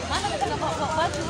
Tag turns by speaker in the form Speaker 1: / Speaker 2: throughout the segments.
Speaker 1: Mana kita nggak bawa baju?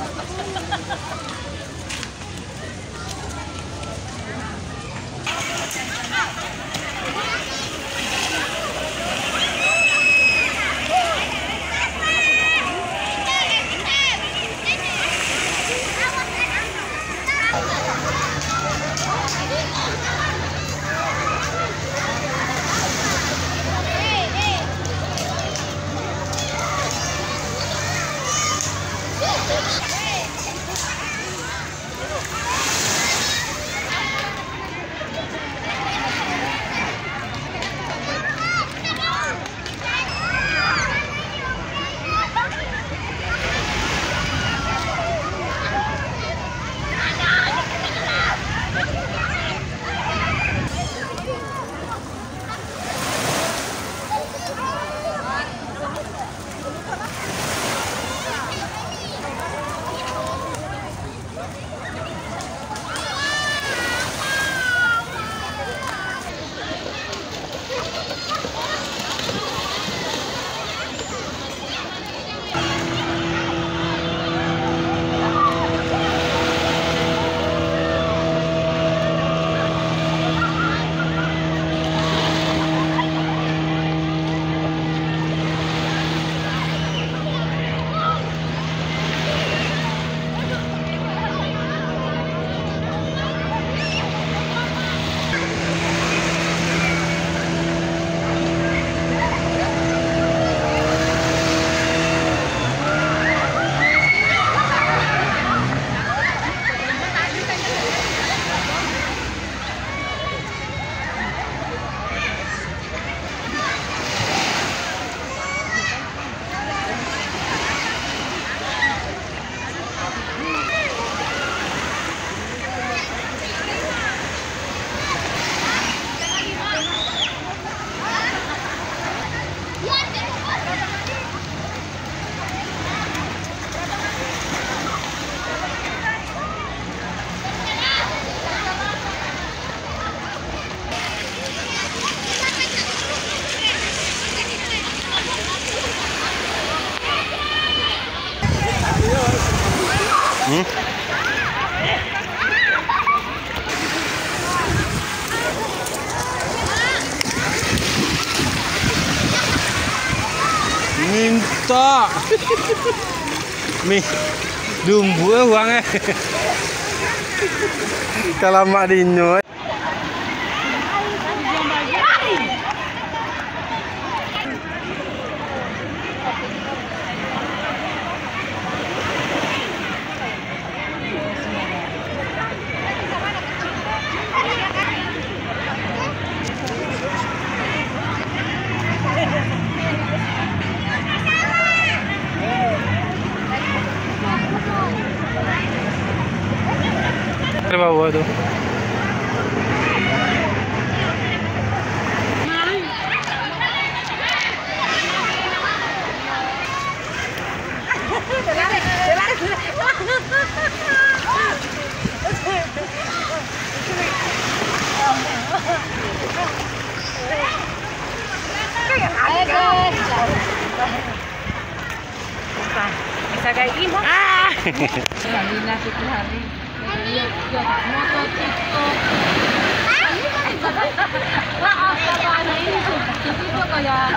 Speaker 2: Minta mie dumbu uangnya kalau mak dinyo ke bawah tuh.
Speaker 1: Bisa kayak gini mah. Lagi nasi hari. Motor TikTok. Ini tuh kayak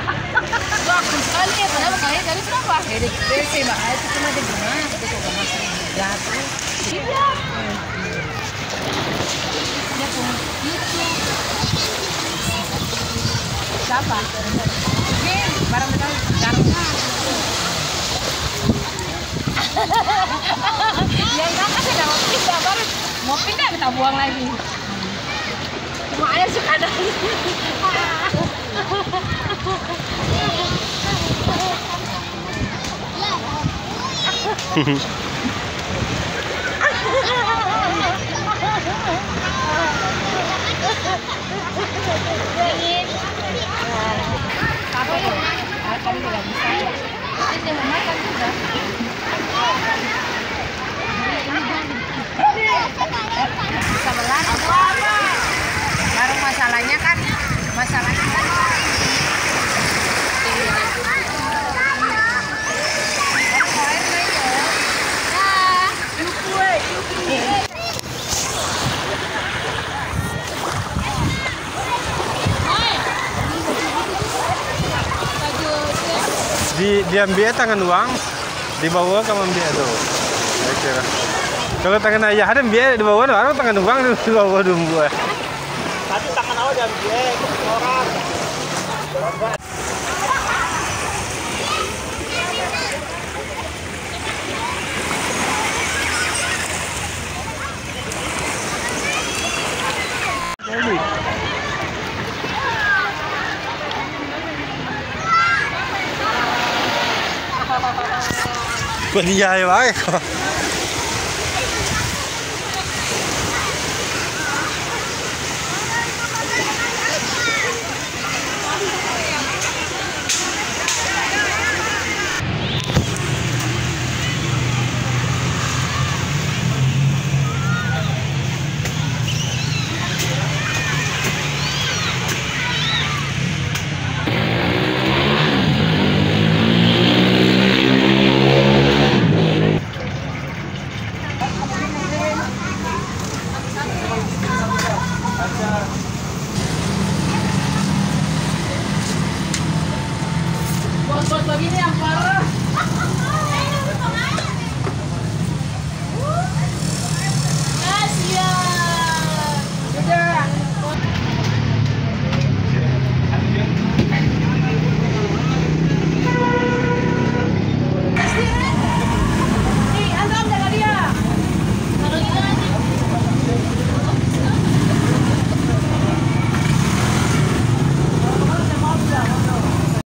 Speaker 1: bagus sekali ya, padahal kalian dari berapa? Dari DC Mbak, itu cuma di mana? Itu juga masih jatuh. Iya. Dia pun YouTube. Siapa? Oke, barang betul. Yang kakak sudah mau pindah, baru mau pindah kita buang lagi. Cuma air suka ada. Kan tidak bisa. Ini mau makan juga. Sebelah baru masalahnya kan
Speaker 2: diambil tangan uang, dibawa ke ambil tuh. Saya kira. Kalau tangan ayah ada biar dibawa, baru tangan uang dibawa dumbu.
Speaker 3: Tapi tangan awal diambil orang.
Speaker 2: Beli ya,